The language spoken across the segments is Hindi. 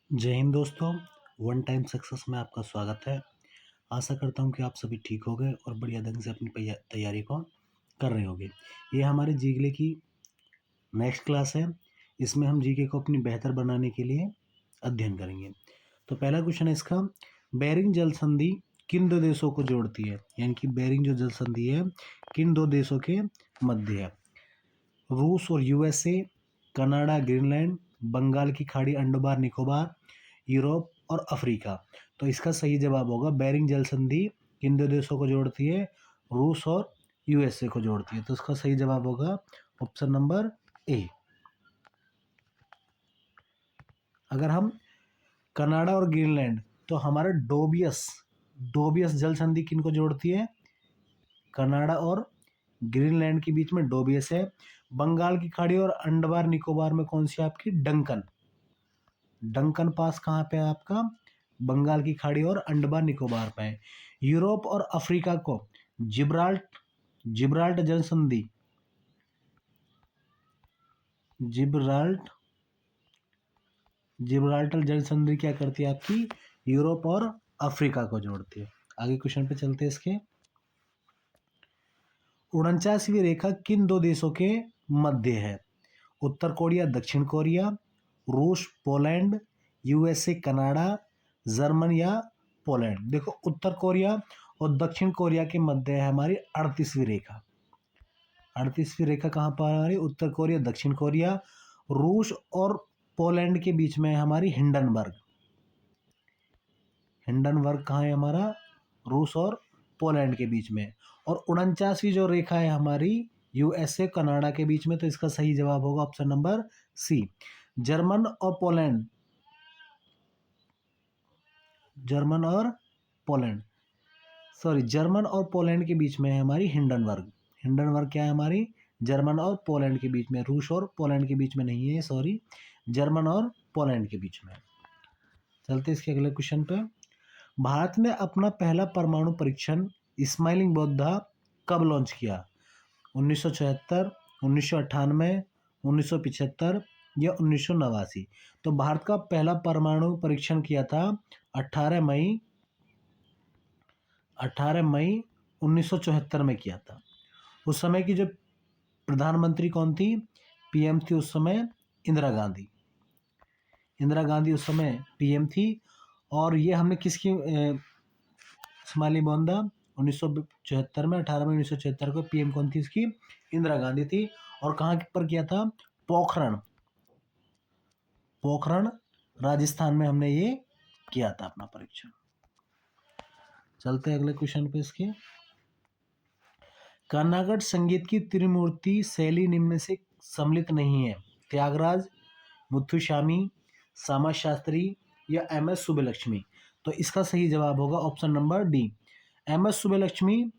जय हिंद दोस्तों। वन टाइम सक्सेस में आपका स्वागत है। आशा करता हूँ कि आप सभी ठीक हो गए और बढ़िया ढंग से अपनी तैयारी को कर रहे होंगे। ये हमारे जीके की नेक्स्ट क्लास है। इसमें हम जीके को अपनी बेहतर बनाने के लिए अध्ययन करेंगे। तो पहला क्वेश्चन है इसका, बेरिंग जल संधि किन दो देशों को जोड़ती है? यानी कि बेरिंग जो जल संधि है किन दो देशों के मध्य है? रूस और यूएसए, कनाडा, ग्रीनलैंड, बंगाल की खाड़ी, अंडमान निकोबार, यूरोप और अफ्रीका। तो इसका सही जवाब होगा बेरिंग जल संधि किन दो देशों को जोड़ती है? रूस और यूएसए को जोड़ती है। तो इसका सही जवाब होगा ऑप्शन नंबर ए। अगर हम कनाडा और ग्रीनलैंड, तो हमारा डोबियस डोबियस जल संधि किन को जोड़ती है? कनाडा और ग्रीनलैंड के बीच में डोबियस है। बंगाल की खाड़ी और अंडमान निकोबार में कौन सी आपकी? डंकन। डंकन पास कहाँ पे है आपका? बंगाल की खाड़ी और अंडमान निकोबार पे है। यूरोप और अफ्रीका को जिब्राल्ट जल संधि जिब्राल्टर जल संधि क्या करती है आपकी? यूरोप और अफ्रीका को जोड़ती है। आगे क्वेश्चन पे चलते हैं इसके। 49वीं रेखा किन दो देशों के मध्य है? उत्तर कोरिया, दक्षिण कोरिया, रूस, पोलैंड, यूएसए, कनाडा, जर्मन या पोलैंड। देखो, उत्तर कोरिया और दक्षिण कोरिया के मध्य है हमारी 38वीं रेखा। 38वीं रेखा कहाँ पर हमारी? उत्तर कोरिया, दक्षिण कोरिया, रूस और पोलैंड के बीच में है हमारी हिंडनबर्ग। हिंडनबर्ग कहाँ है हमारा? रूस और पोलैंड के बीच में। और 49वीं जो रेखा है हमारी यूएसए कनाडा के बीच में। तो इसका सही जवाब होगा ऑप्शन नंबर सी। जर्मन और पोलैंड जर्मन और पोलैंड के बीच में है हमारी हिंडनबर्ग। हिंडनबर्ग क्या है हमारी? जर्मन और पोलैंड के बीच में। रूस और पोलैंड के बीच में नहीं है, सॉरी, जर्मन और पोलैंड के बीच में। चलते इसके अगले क्वेश्चन पे। भारत ने अपना पहला परमाणु परीक्षण स्माइलिंग बुद्धा कब लॉन्च किया? 1974, 1998, 1975 या 1989? तो भारत का पहला परमाणु परीक्षण किया था 18 मई 1974 में किया था। उस समय की जो प्रधानमंत्री कौन थी? पीएम थी उस समय इंदिरा गांधी। इंदिरा गांधी उस समय पीएम थी। और ये हमने किसकी स्माइली बोंदा 1974 में, 18 मई 1974 को पीएम कौन थी इसकी? इंदिरा गांधी थी। और कहाँ पर किया था? पोखरण राजस्थान में हमने ये किया था अपना परीक्षण। चलते अगले क्वेश्चन पे इसके। कर्नाटक संगीत की त्रिमूर्ति शैली निम्न में से सम्मिलित नहीं है? त्यागराज, मुथुस्वामी, श्यामा शास्त्री या एम एस सुब्बलक्ष्मी? तो इसका सही जवाब होगा option number D. M S Subbulakshmi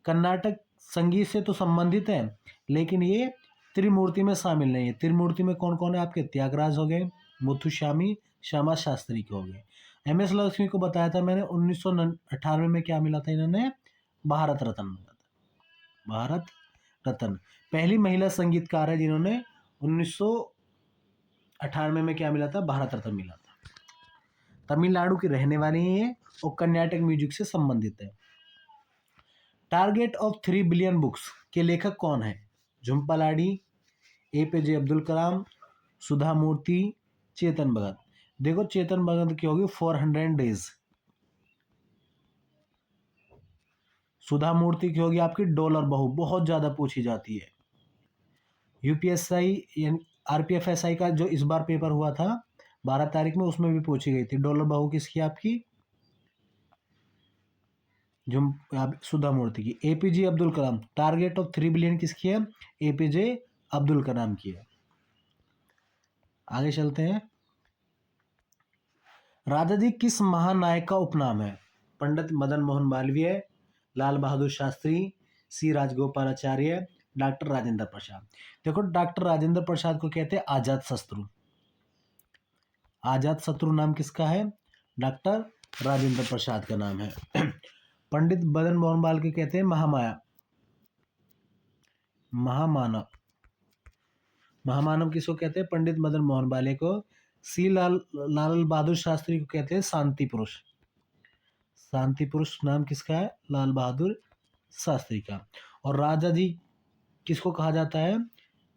Carnatic संगीत से तो संबंधित है, लेकिन ये त्रिमूर्ति में शामिल नहीं है। त्रिमूर्ति में कौन कौन है आपके? त्यागराज हो गए, मुथुस्वामी, श्यामा शास्त्री के हो गए। एम एस लक्ष्मी को बताया था मैंने 1998 में क्या मिला था इन्होंने? भारत रत्न मिला था। भारत रत्न पहली महिला संगीतकार है जिन्होंने 1998 में क्या मिला था? भारत रत्न मिला था। तमिलनाडु की रहने वाली है और कर्नाटक म्यूजिक से संबंधित है। टारगेट ऑफ 3 बिलियन बुक्स के लेखक कौन है? झुम्पा लाहिड़ी, एपीजे अब्दुल कलाम, सुधा मूर्ति, चेतन भगत। देखो, चेतन भगत की होगी 400 डेज। सुधा मूर्ति की होगी आपकी डॉलर बहू, बहुत ज्यादा पूछी जाती है। यूपीएसआई आरपीएफएसआई का जो इस बार पेपर हुआ था 12 तारीख में, उसमें भी पूछी गई थी। डॉलर बहू किसकी आपकी? जो सुधा मूर्ति की। APJ Abdul Kalam, target of 3 billion किसकी है? एपीजे अब्दुल कलाम की है। आगे चलते हैं। राजा जी किस महानायक का उपनाम है? पंडित मदन मोहन मालवीय, लाल बहादुर शास्त्री, सी राजगोपालाचार्य, डॉक्टर राजेंद्र प्रसाद। देखो, डॉक्टर राजेंद्र प्रसाद को कहते हैं आजाद शत्रु। आजाद शत्रु नाम किसका है? डॉक्टर राजेंद्र प्रसाद का नाम है। पंडित मदन मोहन मालवीय को कहते हैं महामानव। महामानव किसको कहते हैं? पंडित मदन मोहन मालवीय को सी लाल बहादुर शास्त्री को कहते हैं शांति पुरुष। शांति पुरुष नाम किसका है? लाल बहादुर शास्त्री का। और राजा जी किसको कहा जाता है?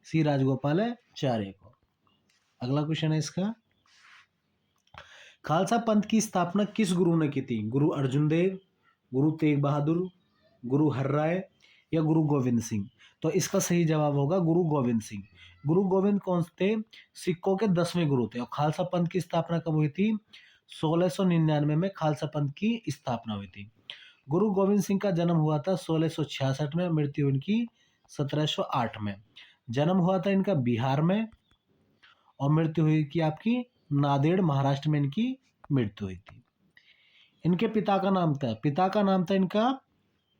सी राजगोपालाचार्य को। अगला क्वेश्चन है इसका, खालसा पंथ की स्थापना किस गुरु ने की थी? गुरु अर्जुन देव, गुरु तेग बहादुर, गुरु हरराय या गुरु गोविंद सिंह? तो इसका सही जवाब होगा गुरु गोविंद सिंह। गुरु गोविंद कौन थे? सिखों के 10वें गुरु थे। और खालसा पंथ की स्थापना कब हुई थी? 1699 में खालसा पंथ की स्थापना हुई थी। गुरु गोविंद सिंह का जन्म हुआ था 1666 में, मृत्यु इनकी 1708 में। जन्म हुआ था इनका बिहार में और मृत्यु हुई कि आपकी नांदेड़ महाराष्ट्र में इनकी मृत्यु हुई थी। इनके पिता का नाम था, इनका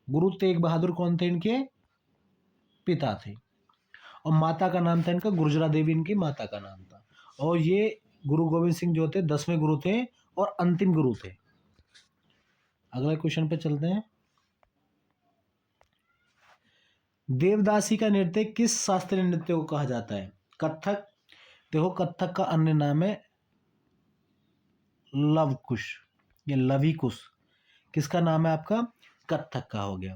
गुरु तेग बहादुर कौन थे? इनके पिता थे। और माता का नाम था इनका गुर्जरा देवी, इनकी माता का नाम था। और ये गुरु गोविंद सिंह जो थे 10वें गुरु थे और अंतिम गुरु थे। अगले क्वेश्चन पे चलते हैं। देवदासी का नृत्य किस शास्त्रीय नृत्य को कहा जाता है? कथक। देखो कथक का अन्य नाम है लवकुश या लविकुश। किसका नाम है आपका? कथक का हो गया।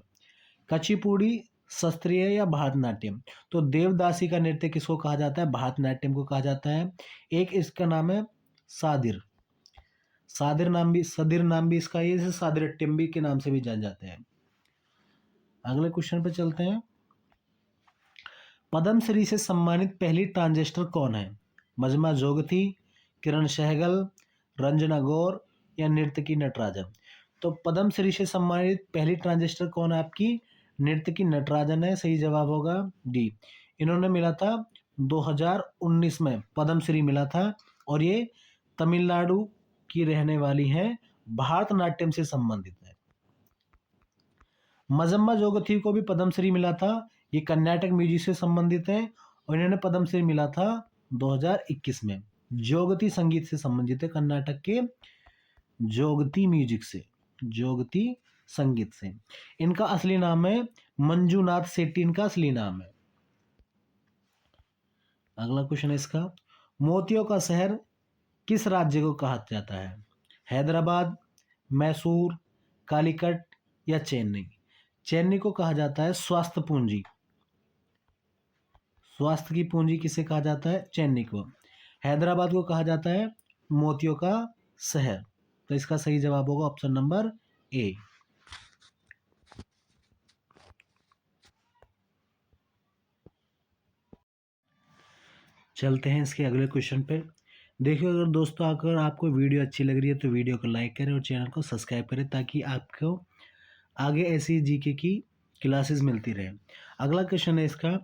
कुचिपुड़ी, शास्त्रीय या भारतनाट्यम? तो देवदासी का नृत्य किसको कहा जाता है? भारतनाट्यम को कहा जाता है। एक इसका नाम है सादिर। सदिर नाम भी इसका ये है, सादिरट्यम भी के नाम से भी जान जाते हैं। अगले क्वेश्चन पे चलते हैं। पद्मश्री से सम्मानित पहली ट्रांजेस्टर कौन है? मजमा जोगती, किरण सहगल, रंजना गौर या नर्तकी नटराजन? तो पद्मश्री से सम्मानित पहली ट्रांजेस्टर कौन है आपकी? नर्तकी नटराजन है। सही जवाब होगा डी। इन्होंने मिला था 2019 में पद्मश्री मिला था और ये तमिलनाडु की रहने वाली हैं, भारतनाट्यम से संबंधित है। मजम्मा जोगथी को भी पद्मश्री मिला था, ये कर्नाटक म्यूजिक से संबंधित है और इन्होंने पद्मश्री मिला था 2021 में। जोगती संगीत से संबंधित है, कर्नाटक के जोगती म्यूजिक से, जोगती संगीत से। इनका असली नाम है मंजूनाथ सेट्टी, इनका असली नाम है। अगला क्वेश्चन है इसका, मोतियों का शहर किस राज्य को कहा जाता है? हैदराबाद, मैसूर, कालीकट या चेन्नई? चेन्नई को कहा जाता है स्वास्थ्य पूंजी। स्वास्थ्य की पूंजी किसे कहा जाता है? चेन्नई को। हैदराबाद को कहा जाता है मोतियों का शहर। तो इसका सही जवाब होगा ऑप्शन नंबर ए। चलते हैं इसके अगले क्वेश्चन पे। देखिए अगर दोस्तों अगर आपको वीडियो अच्छी लग रही है तो वीडियो को लाइक करें और चैनल को सब्सक्राइब करें ताकि आपको आगे ऐसी जीके की क्लासेस मिलती रहे। अगला क्वेश्चन है इसका,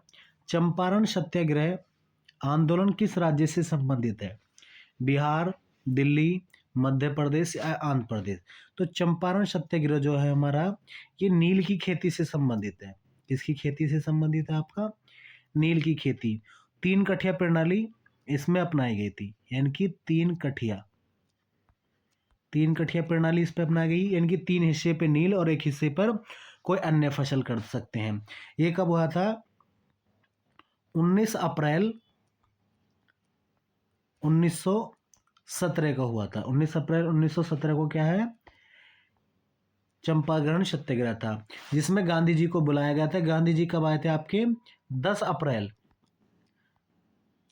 चंपारण सत्याग्रह आंदोलन किस राज्य से संबंधित है? बिहार, दिल्ली, मध्य प्रदेश या आंध्र प्रदेश? तो चंपारण सत्याग्रह जो है हमारा, ये नील की खेती से संबंधित है। किसकी खेती से संबंधित है आपका? नील की खेती। 3 कठिया प्रणाली इसमें अपनाई गई थी, यानी कि 3 कठिया प्रणाली इस पे अपनाई गई, यानी कि 3 हिस्से पे नील और 1 हिस्से पर कोई अन्य फसल कर सकते हैं। ये कब हुआ था? 19 अप्रैल 1917 का हुआ था। 19 अप्रैल 1917 को क्या है? चंपारण सत्याग्रह था, जिसमें गांधी जी को बुलाया गया था। गांधी जी कब आए थे आपके?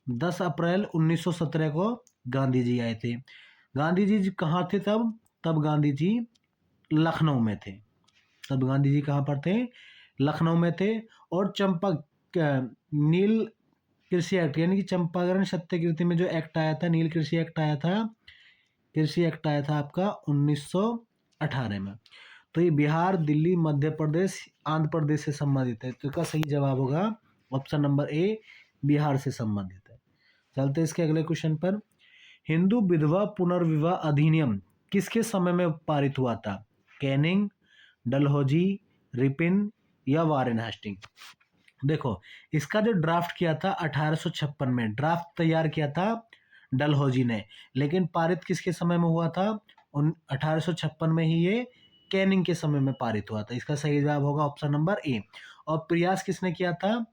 10 अप्रैल 1917 को गांधी जी आए थे। गांधी जी कहाँ थे तब? तब गांधी जी लखनऊ में थे। तब गांधी जी कहाँ पर थे? लखनऊ में थे। और नील कृषि एक्ट, यानी कि चंपारण सत्याग्रह में जो एक्ट आया था, नील कृषि एक्ट आया था, आपका 1918 में। तो ये बिहार, दिल्ली, मध्य प्रदेश, आंध्र प्रदेश से संबंधित है। तो इसका सही जवाब होगा ऑप्शन नंबर ए, बिहार से संबंधित है। चलते इसके अगले क्वेश्चन पर। हिंदू विधवा पुनर्विवाह अधिनियम किसके समय में पारित हुआ था? कैनिंग, डलहौजी, रिपिन या वारेन हेस्टिंग? देखो इसका जो ड्राफ्ट किया था 1856 में, ड्राफ्ट तैयार किया था डलहौजी ने, लेकिन पारित किसके समय में हुआ था? 1856 में ही ये कैनिंग के समय में पारित हुआ था। इसका सही जवाब होगा ऑप्शन नंबर ए। और प्रयास किसने किया था?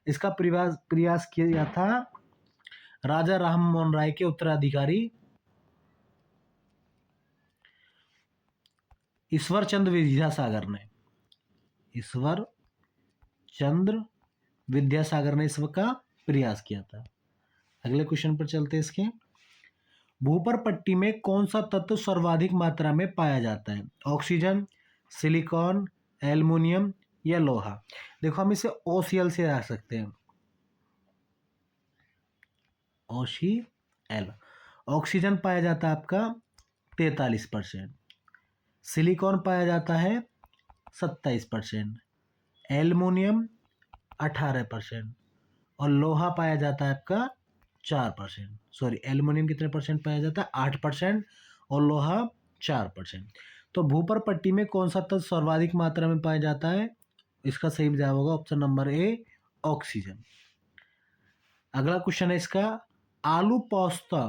इसका प्रयास किया था राजा राममोहन राय के उत्तराधिकारी ईश्वर चंद्र विद्यासागर ने, ईश्वर चंद्र विद्यासागर ने इसका प्रयास किया था। अगले क्वेश्चन पर चलते हैं इसके। भूपर पट्टी में कौन सा तत्व सर्वाधिक मात्रा में पाया जाता है? ऑक्सीजन, सिलिकॉन, एल्युमिनियम या लोहा। देखो हम इसे OCl से रख सकते हैं, OCl। ऑक्सीजन पाया जाता है आपका 43%, सिलिकॉन पाया जाता है 27%, एल्युमिनियम 18% और लोहा पाया जाता है आपका 4%। सॉरी, एल्युमिनियम कितने परसेंट पाया जाता है? 8% और लोहा 4%। तो भूपर पट्टी में कौन सा तत्व सर्वाधिक मात्रा में पाया जाता है? इसका सही जवाब होगा ऑप्शन नंबर ए, ऑक्सीजन। अगला क्वेश्चन है इसका, आलू पोस्ता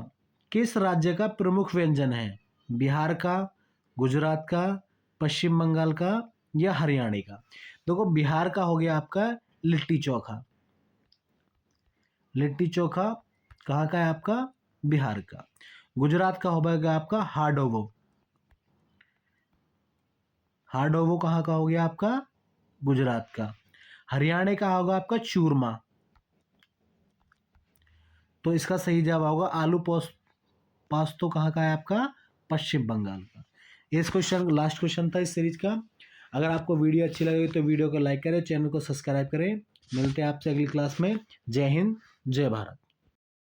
किस राज्य का प्रमुख व्यंजन है? बिहार का, गुजरात का, पश्चिम बंगाल का या हरियाणा का। देखो बिहार का हो गया आपका लिट्टी चोखा, लिट्टी चोखा कहाँ का है आपका? बिहार का। गुजरात का होगा आपका हाडोवो, हाडोवो कहाँ का हो गया आपका? गुजरात का। हरियाणा का होगा आपका चूरमा। तो इसका सही जवाब होगा आलू पास्तो कहाँ का है आपका? पश्चिम बंगाल का। इस क्वेश्चन लास्ट क्वेश्चन था इस सीरीज का। अगर आपको वीडियो अच्छी लगी तो वीडियो को लाइक करें, चैनल को सब्सक्राइब करें। मिलते हैं आपसे अगली क्लास में। जय हिंद, जय भारत।